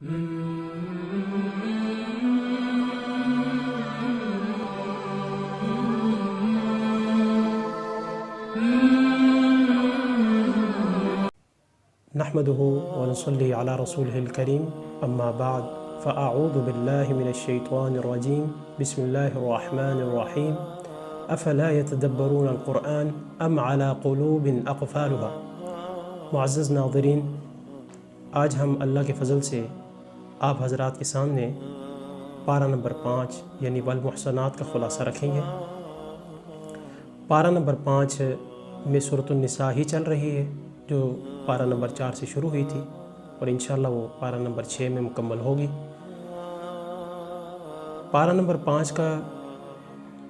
نحمده ونصلي على رسوله الكريم اما بعد فاعوذ بالله من الشيطان الرجيم بسم الله الرحمن الرحيم افلا يتدبرون القرآن ام على قلوب اقفالها۔ معزز ناظرین، آج ہم اللہ کے فضل سے آپ حضرات کے سامنے پارہ نمبر 5 یعنی والمحصنات کا خلاصہ رکھیں گے۔ پارہ نمبر 5 میں سورۃ النساء ہی چل رہی ہے جو پارہ نمبر 4 سے شروع ہوئی تھی، اور انشاءاللہ وہ پارہ نمبر 6 میں مکمل ہوگی۔ پارہ نمبر 5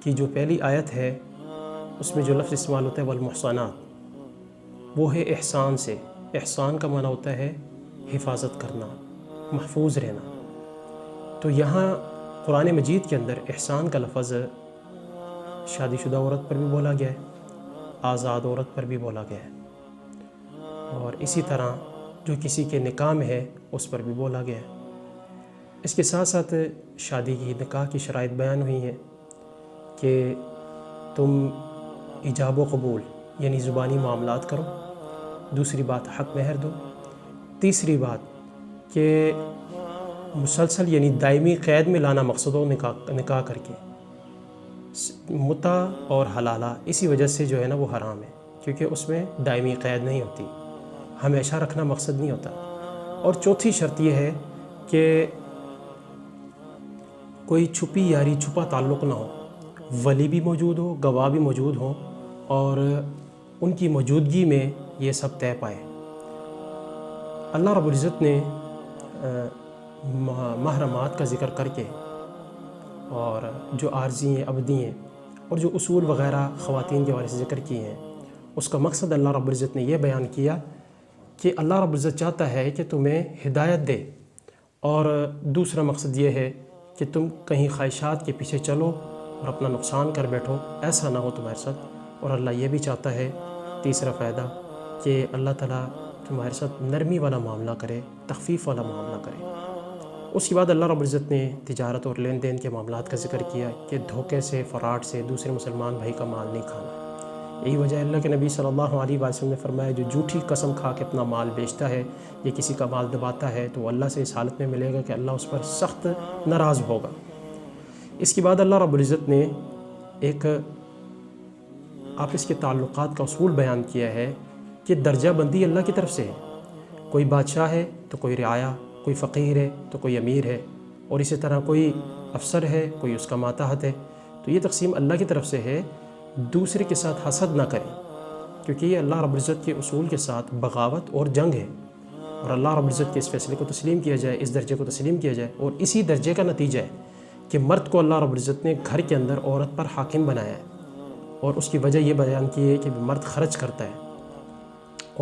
کی جو پہلی آیت ہے اس میں جو لفظ استعمال ہوتا ہے والمحصنات، وہ ہے احسان سے۔ احسان کا معنی ہوتا ہے حفاظت کرنا، محفوظ رہنا۔ تو یہاں قرآن مجید کے اندر احسان کا لفظ شادی شدہ عورت پر بھی بولا گیا ہے، آزاد عورت پر بھی بولا گیا ہے، اور اسی طرح جو کسی کے نکاح میں ہے اس پر بھی بولا گیا ہے۔ اس کے ساتھ ساتھ شادی کی نکاح کی شرائط بیان ہوئی ہیں کہ تم ایجاب و قبول یعنی زبانی معاملات کرو، دوسری بات حق مہر دو، تیسری بات کہ مسلسل یعنی دائمی قید میں لانا مقصد ہو نکاح کر کے۔ متع اور حلالہ اسی وجہ سے جو ہے نا وہ حرام ہے، کیونکہ اس میں دائمی قید نہیں ہوتی، ہمیشہ رکھنا مقصد نہیں ہوتا۔ اور چوتھی شرط یہ ہے کہ کوئی چھپی یاری، چھپا تعلق نہ ہو، ولی بھی موجود ہو، گواہ بھی موجود ہوں، اور ان کی موجودگی میں یہ سب طے پائے۔ اللہ رب العزت نے محرمات کا ذکر کر کے اور جو عارضی ہیں، ابدی ہیں، اور جو اصول وغیرہ خواتین کے حوالے سے ذکر کیے ہیں، اس کا مقصد اللہ رب العزت نے یہ بیان کیا کہ اللہ رب العزت چاہتا ہے کہ تمہیں ہدایت دے، اور دوسرا مقصد یہ ہے کہ تم کہیں خواہشات کے پیچھے چلو اور اپنا نقصان کر بیٹھو، ایسا نہ ہو تمہارے ساتھ۔ اور اللہ یہ بھی چاہتا ہے، تیسرا فائدہ، کہ اللہ تعالیٰ تمہارے ساتھ نرمی والا معاملہ کرے، تخفیف والا معاملہ کرے۔ اس کے بعد اللہ رب العزت نے تجارت اور لین دین کے معاملات کا ذکر کیا کہ دھوکے سے، فراڈ سے دوسرے مسلمان بھائی کا مال نہیں کھانا۔ یہی وجہ اللہ کے نبی صلی اللہ علیہ وسلم نے فرمایا جو جھوٹی قسم کھا کے اپنا مال بیچتا ہے یا کسی کا مال دباتا ہے تو اللہ سے اس حالت میں ملے گا کہ اللہ اس پر سخت ناراض ہوگا۔ اس کے بعد اللہ رب العزت نے ایک آپس کے تعلقات کا اصول بیان کیا ہے کہ درجہ بندی اللہ کی طرف سے ہے۔ کوئی بادشاہ ہے تو کوئی رعایا، کوئی فقیر ہے تو کوئی امیر ہے، اور اسی طرح کوئی افسر ہے، کوئی اس کا ماتحت ہے۔ تو یہ تقسیم اللہ کی طرف سے ہے۔ دوسرے کے ساتھ حسد نہ کریں، کیونکہ یہ اللہ رب العزت کے اصول کے ساتھ بغاوت اور جنگ ہے، اور اللہ رب العزت کے اس فیصلے کو تسلیم کیا جائے، اس درجے کو تسلیم کیا جائے۔ اور اسی درجے کا نتیجہ ہے کہ مرد کو اللہ رب العزت نے گھر کے اندر عورت پر حاکم بنایا ہے، اور اس کی وجہ یہ بیان کی ہے کہ مرد خرچ کرتا ہے،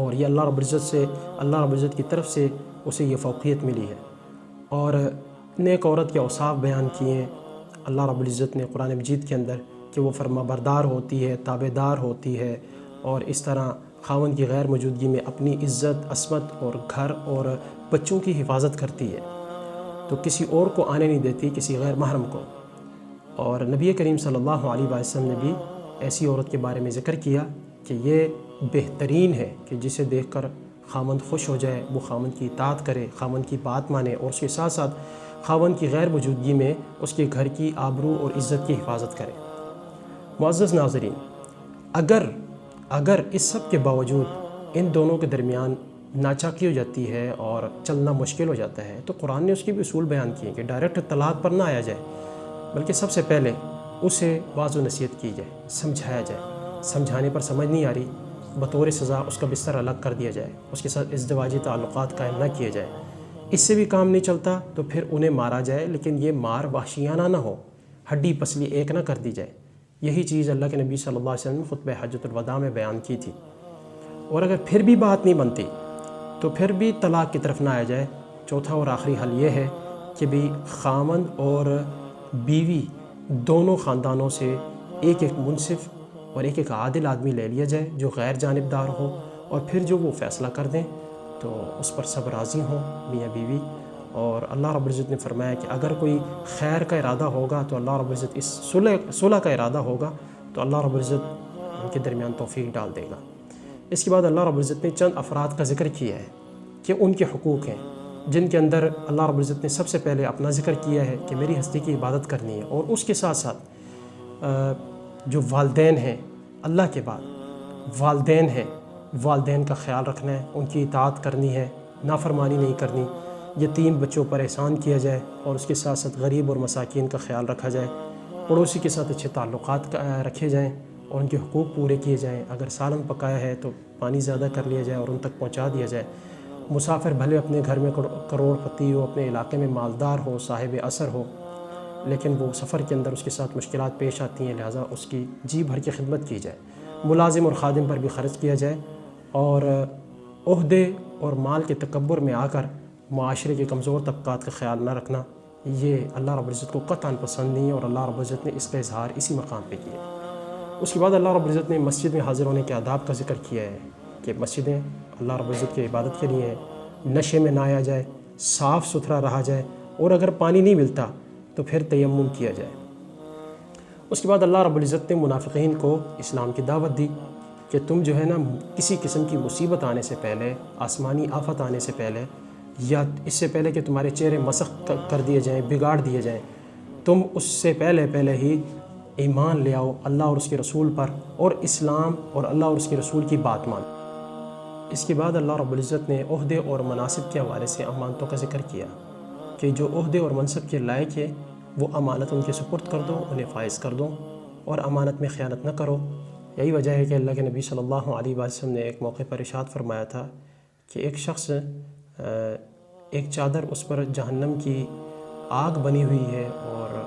اور یہ اللہ رب العزت کی طرف سے اسے یہ فوقیت ملی ہے۔ اور نیک عورت کے اوصاف بیان کیے ہیں اللہ رب العزت نے قرآن مجید کے اندر کہ وہ فرما بردار ہوتی ہے، تابع دار ہوتی ہے، اور اس طرح خاوند کی غیر موجودگی میں اپنی عزت، عصمت اور گھر اور بچوں کی حفاظت کرتی ہے، تو کسی اور کو آنے نہیں دیتی، کسی غیر محرم کو۔ اور نبی کریم صلی اللہ علیہ وسلم نے بھی ایسی عورت کے بارے میں ذکر کیا کہ یہ بہترین ہے کہ جسے دیکھ کر خاوند خوش ہو جائے، وہ خاوند کی اطاعت کرے، خاوند کی بات مانے، اور اس کے ساتھ ساتھ خاوند کی غیر موجودگی میں اس کے گھر کی آبرو اور عزت کی حفاظت کرے۔ معزز ناظرین، اگر اس سب کے باوجود ان دونوں کے درمیان ناچاکی ہو جاتی ہے اور چلنا مشکل ہو جاتا ہے تو قرآن نے اس کی بھی اصول بیان کیے کہ ڈائریکٹ طلاق پر نہ آیا جائے، بلکہ سب سے پہلے اسے واعظ و نصیحت کی جائے، سمجھایا جائے۔ سمجھانے پر سمجھ نہیں آ رہی، بطور سزا اس کا بستر الگ کر دیا جائے، اس کے ساتھ ازدواجی تعلقات قائم نہ کیے جائے۔ اس سے بھی کام نہیں چلتا تو پھر انہیں مارا جائے، لیکن یہ مار وحشیانہ نہ ہو، ہڈی پسلی ایک نہ کر دی جائے۔ یہی چیز اللہ کے نبی صلی اللہ علیہ وسلم نے خطبہ حجۃ الوداع میں بیان کی تھی۔ اور اگر پھر بھی بات نہیں بنتی تو پھر بھی طلاق کی طرف نہ آیا جائے۔ چوتھا اور آخری حل یہ ہے کہ بھی خاوند اور بیوی دونوں خاندانوں سے ایک منصف اور ایک عادل آدمی لے لیا جائے جو غیر جانبدار ہو، اور پھر جو وہ فیصلہ کر دیں تو اس پر سب راضی ہوں، میاں بیوی، اور اللہ رب العزت نے فرمایا کہ اگر کوئی خیر کا ارادہ ہوگا تو اللہ رب العزت اس صلح کا ارادہ ہوگا تو اللہ رب العزت ان کے درمیان توفیق ڈال دے گا۔ اس کے بعد اللہ رب العزت نے چند افراد کا ذکر کیا ہے کہ ان کے حقوق ہیں، جن کے اندر اللہ رب العزت نے سب سے پہلے اپنا ذکر کیا ہے کہ میری ہستی کی عبادت کرنی ہے، اور اس کے ساتھ ساتھ جو والدین ہیں، اللہ کے بعد والدین ہیں، والدین کا خیال رکھنا ہے، ان کی اطاعت کرنی ہے، نافرمانی نہیں کرنی، یتیم بچوں پر احسان کیا جائے، اور اس کے ساتھ ساتھ غریب اور مساکین کا خیال رکھا جائے، پڑوسی کے ساتھ اچھے تعلقات رکھے جائیں اور ان کے حقوق پورے کیے جائیں، اگر سالن پکایا ہے تو پانی زیادہ کر لیا جائے اور ان تک پہنچا دیا جائے۔ مسافر بھلے اپنے گھر میں کروڑ پتی ہو، اپنے علاقے میں مالدار ہو، صاحب اثر ہو، لیکن وہ سفر کے اندر اس کے ساتھ مشکلات پیش آتی ہیں، لہٰذا اس کی جی بھر کے خدمت کی جائے، ملازم اور خادم پر بھی خرچ کیا جائے، اور عہدے اور مال کے تکبر میں آ کر معاشرے کے کمزور طبقات کا خیال نہ رکھنا، یہ اللہ رب العزت کو قطعاً پسند نہیں ہے، اور اللہ رب العزت نے اس کا اظہار اسی مقام پہ کیا ہے۔ اس کے بعد اللہ رب العزت نے مسجد میں حاضر ہونے کے آداب کا ذکر کیا ہے کہ مسجدیں اللہ رب العزت کی عبادت کے لیے ہیں، نشے میں نہ آیا جائے، صاف ستھرا رہا جائے، اور اگر پانی نہیں ملتا تو پھر تیمم کیا جائے۔ اس کے بعد اللہ رب العزت نے منافقین کو اسلام کی دعوت دی کہ تم جو ہے نا کسی قسم کی مصیبت آنے سے پہلے، آسمانی آفت آنے سے پہلے، یا اس سے پہلے کہ تمہارے چہرے مسخ کر دیے جائیں، بگاڑ دیے جائیں، تم اس سے پہلے ہی ایمان لے آؤ اللہ اور اس کے رسول پر، اور اسلام اور اللہ اور اس کے رسول کی بات مانو۔ اس کے بعد اللہ رب العزت نے عہدے اور مناصب کے حوالے سے امانتوں کا ذکر کیا کہ جو عہدے اور منصب کے لائق ہے وہ امانت ان کے سپرد کر دو، انہیں فائز کر دو، اور امانت میں خیانت نہ کرو۔ یہی وجہ ہے کہ اللہ کے نبی صلی اللہ علیہ وسلم نے ایک موقع پر ارشاد فرمایا تھا کہ ایک شخص ایک چادر اس پر جہنم کی آگ بنی ہوئی ہے اور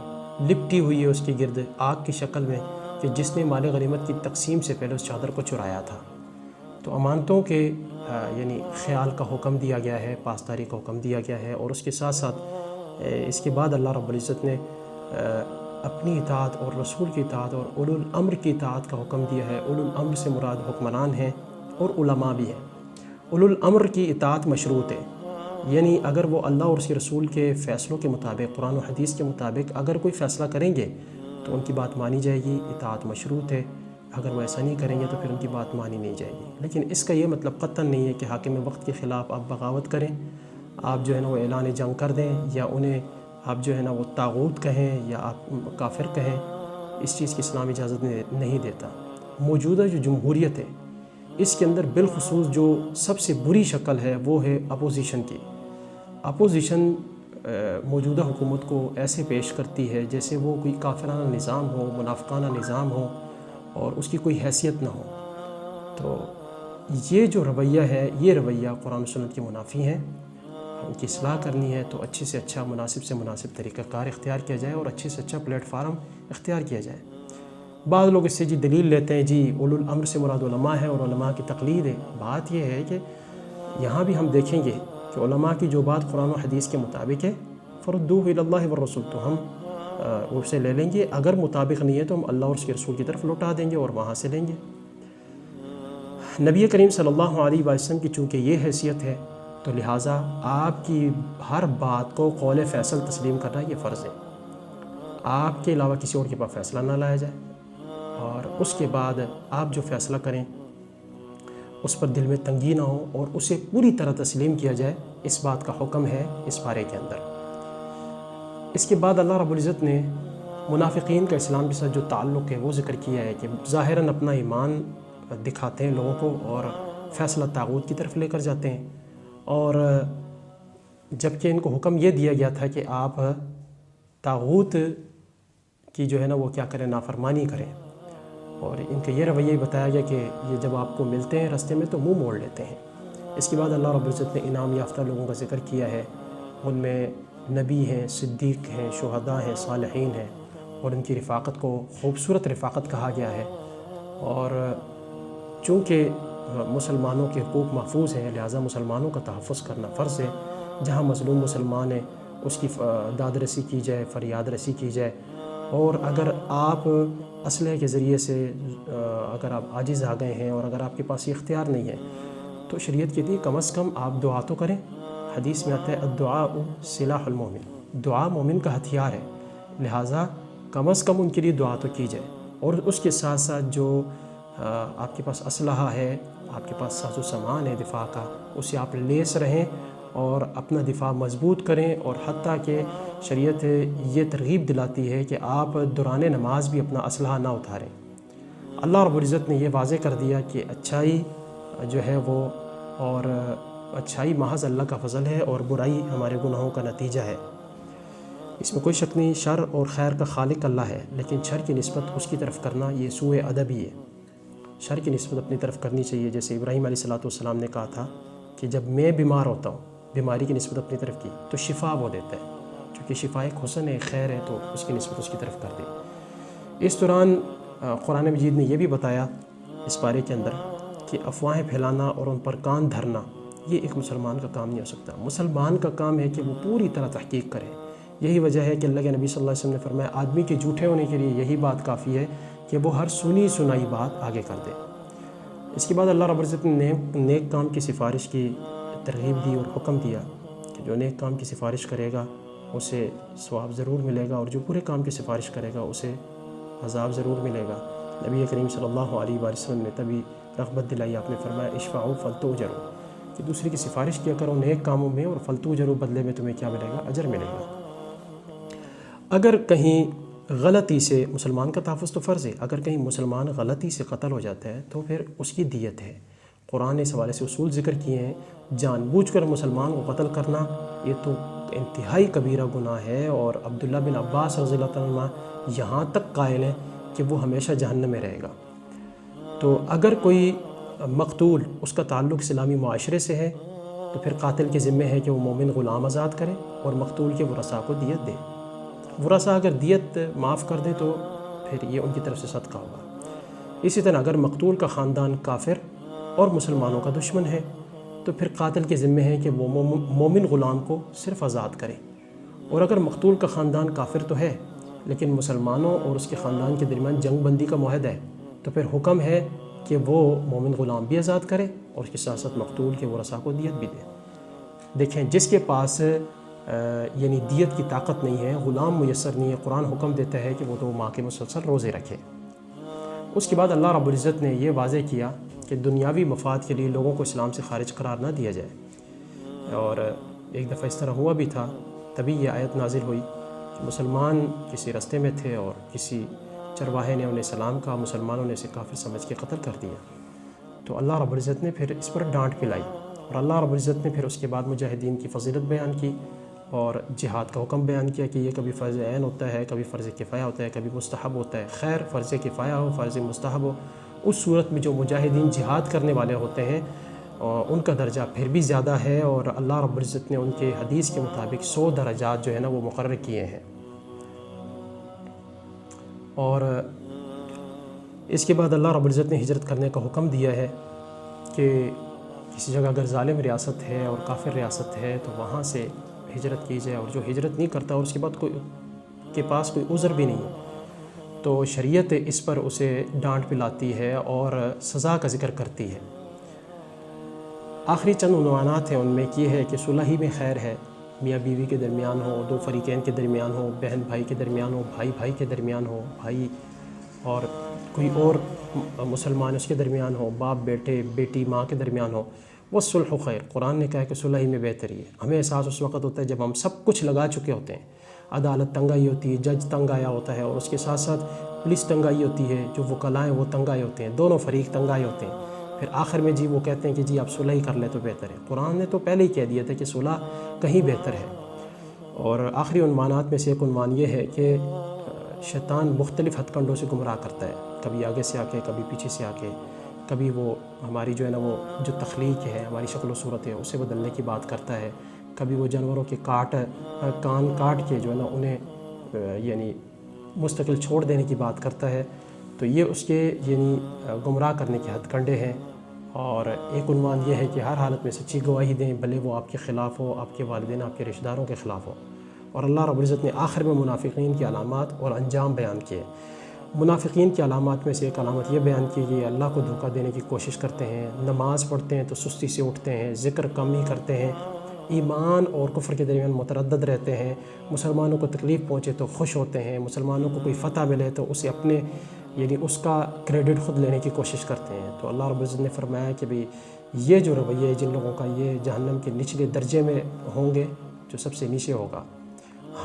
لپٹی ہوئی ہے اس کے گرد آگ کی شکل میں، کہ جس نے مال غنیمت کی تقسیم سے پہلے اس چادر کو چرایا تھا۔ تو امانتوں کے یعنی خیال کا حکم دیا گیا ہے، پاسداری کا حکم دیا گیا ہے، اور اس کے ساتھ ساتھ اس کے بعد اللہ رب العزت نے اپنی اطاعت اور رسول کی اطاعت اور اولو الامر کی اطاعت کا حکم دیا ہے۔ اولو الامر سے مراد حکمران ہیں اور علماء بھی ہیں۔ اولو الامر کی اطاعت مشروط ہے، یعنی اگر وہ اللہ اور اس کے رسول کے فیصلوں کے مطابق، قرآن و حدیث کے مطابق اگر کوئی فیصلہ کریں گے تو ان کی بات مانی جائے گی، اطاعت مشروط ہے۔ اگر وہ ایسا نہیں کریں گے تو پھر ان کی بات مانی نہیں جائے گی۔ لیکن اس کا یہ مطلب قطعاً نہیں ہے کہ حاکم وقت کے خلاف آپ بغاوت کریں، آپ جو ہے نا وہ اعلان جنگ کر دیں، یا انہیں آپ جو ہے نا وہ طاغوت کہیں، یا آپ کافر کہیں۔ اس چیز کی اسلام اجازت نہیں دیتا۔ موجودہ جو جمہوریت ہے اس کے اندر بالخصوص جو سب سے بری شکل ہے وہ ہے اپوزیشن کی۔ اپوزیشن موجودہ حکومت کو ایسے پیش کرتی ہے جیسے وہ کوئی کافرانہ نظام ہو، منافقانہ نظام ہو، اور اس کی کوئی حیثیت نہ ہو۔ تو یہ جو رویہ ہے، یہ رویہ قرآن و سنت کے منافی ہیں۔ ان کی اصلاح کرنی ہے تو اچھے سے اچھا، مناسب سے مناسب طریقہ کار اختیار کیا جائے، اور اچھے سے اچھا پلیٹ فارم اختیار کیا جائے۔ بعض لوگ اس سے دلیل لیتے ہیں جی اولو الامر سے مراد علماء ہے اور علماء کی تقلید ہے۔ بات یہ ہے کہ یہاں بھی ہم دیکھیں گے کہ علماء کی جو بات قرآن و حدیث کے مطابق ہے، فردوہ الی اللہ والرسول، تو ہم اسے لے لیں گے، اگر مطابق نہیں ہے تو ہم اللہ اور اس کے رسول کی طرف لوٹا دیں گے اور وہاں سے لیں گے۔ نبی کریم صلی اللہ علیہ وسلم کی چونکہ یہ حیثیت ہے تو لہٰذا آپ کی ہر بات کو قول فیصل تسلیم کرنا یہ فرض ہے۔ آپ کے علاوہ کسی اور کے پاس فیصلہ نہ لایا جائے، اور اس کے بعد آپ جو فیصلہ کریں اس پر دل میں تنگی نہ ہو اور اسے پوری طرح تسلیم کیا جائے، اس بات کا حکم ہے اس پارے کے اندر۔ اس کے بعد اللہ رب العزت نے منافقین کا اسلام کے ساتھ جو تعلق ہے وہ ذکر کیا ہے کہ ظاہراً اپنا ایمان دکھاتے ہیں لوگوں کو اور فیصلہ طاغوت کی طرف لے کر جاتے ہیں، اور جبکہ ان کو حکم یہ دیا گیا تھا کہ آپ طاغوت کی جو ہے نا وہ کیا کریں، نافرمانی کریں، اور ان کا یہ رویہ بتایا گیا کہ یہ جب آپ کو ملتے ہیں راستے میں تو منہ موڑ لیتے ہیں۔ اس کے بعد اللہ رب العزت نے انعام یافتہ لوگوں کا ذکر کیا ہے، ان میں نبی ہیں، صدیق ہیں، شہداء ہیں، صالحین ہیں، اور ان کی رفاقت کو خوبصورت رفاقت کہا گیا ہے۔ اور چونکہ مسلمانوں کے حقوق محفوظ ہیں لہٰذا مسلمانوں کا تحفظ کرنا فرض ہے۔ جہاں مظلوم مسلمان ہے اس کی داد رسی کی جائے، فریاد رسی کی جائے، اور اگر آپ اسلحے کے ذریعے سے اگر آپ عاجز آ گئے ہیں اور اگر آپ کے پاس یہ اختیار نہیں ہے تو شریعت کہتی ہے کم از کم آپ دعا تو کریں، حدیث میں آتا ہے الدعاء سلاح المومن، دعا مومن کا ہتھیار ہے، لہٰذا کم از کم ان کے لیے دعا تو کی جائے، اور اس کے ساتھ ساتھ جو آپ کے پاس اسلحہ ہے، آپ کے پاس ساز و سامان ہے دفاع کا، اسے آپ لیس رہیں اور اپنا دفاع مضبوط کریں، اور حتیٰ کہ شریعت یہ ترغیب دلاتی ہے کہ آپ دوران نماز بھی اپنا اسلحہ نہ اتاریں۔ اللہ رب العزت نے یہ واضح کر دیا کہ اچھائی جو ہے وہ، اور اچھائی محض اللہ کا فضل ہے، اور برائی ہمارے گناہوں کا نتیجہ ہے۔ اس میں کوئی شک نہیں، شر اور خیر کا خالق اللہ ہے، لیکن شر کی نسبت اس کی طرف کرنا یہ سوء ادب ہی ہے۔ شر کی نسبت اپنی طرف کرنی چاہیے، جیسے ابراہیم علیہ السلام نے کہا تھا کہ جب میں بیمار ہوتا ہوں، بیماری کی نسبت اپنی طرف کی تو شفا وہ دیتا ہے، چونکہ شفا ایک حسن ہے، خیر ہے، تو اس کی نسبت اس کی طرف کر دی۔ اس دوران قرآن مجید نے یہ بھی بتایا اس بارے کے اندر کہ افواہیں پھیلانا اور ان پر کان دھرنا یہ ایک مسلمان کا کام نہیں ہو سکتا۔ مسلمان کا کام ہے کہ وہ پوری طرح تحقیق کرے۔ یہی وجہ ہے کہ اللہ کے نبی صلی اللہ علیہ وسلم نے فرمایا آدمی کے جھوٹے ہونے کے لیے یہی بات کافی ہے کہ وہ ہر سنی سنائی بات آگے کر دے۔ اس کے بعد اللہ رب العزت نے نیک کام کی سفارش کی ترغیب دی اور حکم دیا کہ جو نیک کام کی سفارش کرے گا اسے ثواب ضرور ملے گا، اور جو برے کام کی سفارش کرے گا اسے عذاب ضرور ملے گا۔ نبی کریم صلی اللہ علیہ وآلہ وسلم نے تبھی رغبت دلائی، آپ نے فرمایا اشفعوا فلتؤجروا، کہ دوسرے کی سفارش کیا کرو نیک کاموں میں، اور فلتؤجروا بدلے میں تمہیں کیا ملے گا؟ اجر ملے گا۔ اگر کہیں غلطی سے مسلمان کا تحفظ تو فرض ہے، اگر کہیں مسلمان غلطی سے قتل ہو جاتا ہے تو پھر اس کی دیت ہے۔ قرآن نے اس حوالے سے اصول ذکر کیے ہیں، جان بوجھ کر مسلمان کو قتل کرنا یہ تو انتہائی کبیرہ گناہ ہے، اور عبداللہ بن عباس رضی اللہ تعالیٰ عنہ یہاں تک قائل ہیں کہ وہ ہمیشہ جہنم میں رہے گا۔ تو اگر کوئی مقتول اس کا تعلق اسلامی معاشرے سے ہے تو پھر قاتل کے ذمہ ہے کہ وہ مومن غلام آزاد کرے اور مقتول کے ورثاء کو دیت دے۔ ورثاء اگر دیت معاف کر دے تو پھر یہ ان کی طرف سے صدقہ ہوگا۔ اسی طرح اگر مقتول کا خاندان کافر اور مسلمانوں کا دشمن ہے تو پھر قاتل کے ذمہ ہے کہ وہ مومن غلام کو صرف آزاد کرے، اور اگر مقتول کا خاندان کافر تو ہے لیکن مسلمانوں اور اس کے خاندان کے درمیان جنگ بندی کا معاہدہ ہے تو پھر حکم ہے کہ وہ مومن غلام بھی آزاد کرے اور اس کے ساتھ ساتھ مقتول کے ورثاء کو دیت بھی دے۔ دیکھیں جس کے پاس یعنی دیت کی طاقت نہیں ہے، غلام میسر نہیں ہے، قرآن حکم دیتا ہے کہ وہ تو ماں کے مسلسل روزے رکھے۔ اس کے بعد اللہ رب العزت نے یہ واضح کیا کہ دنیاوی مفاد کے لیے لوگوں کو اسلام سے خارج قرار نہ دیا جائے، اور ایک دفعہ اس طرح ہوا بھی تھا، تبھی یہ آیت نازل ہوئی کہ مسلمان کسی رستے میں تھے اور کسی چرواہے نے انہیں سلام کہا، مسلمانوں نے اسے کافر سمجھ کے قتل کر دیا۔ تو اللہ رب العزت نے پھر اس پر ڈانٹ پلائی، اور اللہ رب العزت نے پھر اس کے بعد مجاہدین کی فضیلت بیان کی اور جہاد کا حکم بیان کیا کہ یہ کبھی فرض عین ہوتا ہے، کبھی فرض کفایہ ہوتا ہے، کبھی مستحب ہوتا ہے۔ خیر فرض کفایہ ہو، فرض مستحب ہو، اس صورت میں جو مجاہدین جہاد کرنے والے ہوتے ہیں ان کا درجہ پھر بھی زیادہ ہے، اور اللہ رب العزت نے ان کے حدیث کے مطابق 100 درجات جو ہے نا وہ مقرر کیے ہیں۔ اور اس کے بعد اللہ رب العزت نے ہجرت کرنے کا حکم دیا ہے کہ کسی جگہ اگر ظالم ریاست ہے اور کافر ریاست ہے تو وہاں سے ہجرت کی جائے، اور جو ہجرت نہیں کرتا اور اس کے بعد کوئی کے پاس کوئی عذر بھی نہیں ہے تو شریعت اس پر اسے ڈانٹ پلاتی ہے اور سزا کا ذکر کرتی ہے۔ آخری چند عنوانات ہیں، ان میں یہ ہے کہ صلح ہی میں خیر ہے، میاں بیوی کے درمیان ہو، دو فریقین کے درمیان ہو، بہن بھائی کے درمیان ہو، بھائی بھائی کے درمیان ہو، بھائی اور کوئی اور مسلمان اس کے درمیان ہو، باپ بیٹے بیٹی ماں کے درمیان ہو، وہ صلح خیر۔ قرآن نے کہا ہے کہ صلح ہی میں بہتری ہے۔ ہمیں احساس اس وقت ہوتا ہے جب ہم سب کچھ لگا چکے ہوتے ہیں، عدالت تنگ آئی ہوتی ہے، جج تنگ آیا ہوتا ہے، اور اس کے ساتھ ساتھ پولیس تنگ آئی ہوتی ہے، جو وکلاء ہیں وہ تنگ آئے ہوتے ہیں، دونوں فریق تنگ آئے ہوتے ہیں، پھر آخر میں جی وہ کہتے ہیں کہ جی آپ صلح ہی کر لیں تو بہتر ہے۔ قرآن نے تو پہلے ہی کہہ دیا تھا کہ صلح کہیں بہتر ہے۔ اور آخری عنوانات میں سے ایک عنوان یہ ہے کہ شیطان مختلف ہتھ کنڈوں سے گمراہ کرتا ہے، کبھی آگے سے آ کے، کبھی پیچھے سے آ کے، کبھی وہ ہماری جو ہے نا وہ جو تخلیق ہے، ہماری شکل و صورت ہے اسے بدلنے کی بات کرتا ہے، کبھی وہ جانوروں کے کان کاٹ کے جو ہے نا انہیں یعنی مستقل چھوڑ دینے کی بات کرتا ہے۔ تو یہ اس کے یعنی گمراہ کرنے کے ہتھ کنڈے ہیں۔ اور ایک عنوان یہ ہے کہ ہر حالت میں سچی گواہی دیں، بھلے وہ آپ کے خلاف ہو، آپ کے والدین آپ کے رشتہ داروں کے خلاف ہو۔ اور اللہ رب العزت نے آخر میں منافقین کی علامات اور انجام بیان کیے۔ منافقین کی علامات میں سے ایک علامت یہ بیان کی کہ اللہ کو دھوکہ دینے کی کوشش کرتے ہیں، نماز پڑھتے ہیں تو سستی سے اٹھتے ہیں، ذکر کم ہی کرتے ہیں، ایمان اور کفر کے درمیان متردد رہتے ہیں، مسلمانوں کو تکلیف پہنچے تو خوش ہوتے ہیں، مسلمانوں کو کوئی فتح ملے تو اسے اپنے یعنی اس کا کریڈٹ خود لینے کی کوشش کرتے ہیں۔ تو اللہ رب العزت نے فرمایا کہ بھئی یہ جو رویہ ہے جن لوگوں کا، یہ جہنم کے نچلے درجے میں ہوں گے، جو سب سے نیچے ہوگا۔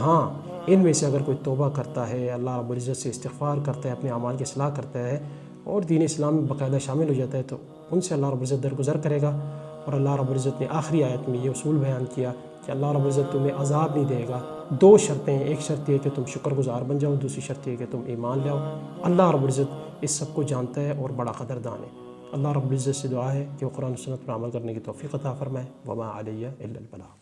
ہاں، ان میں سے اگر کوئی توبہ کرتا ہے، اللہ رب العزت سے استغفار کرتا ہے، اپنے اعمال کی اصلاح کرتا ہے اور دین اسلام میں باقاعدہ شامل ہو جاتا ہے، تو ان سے اللہ رب العزت درگزر کرے گا۔ اور اللہ رب العزت نے آخری آیت میں یہ اصول بیان کیا کہ اللہ رب العزت تمہیں عذاب نہیں دے گا۔ دو شرطیں ہیں، ایک شرط یہ کہ تم شکر گزار بن جاؤ، دوسری شرط یہ کہ تم ایمان لاؤ۔ اللہ رب العزت اس سب کو جانتا ہے اور بڑا قدردان ہے۔ اللہ رب العزت سے دعا ہے کہ وہ قرآن و سنت پر عمل کرنے کی توفیق عطا فرمائے۔ وما علیہ الا البلاغ۔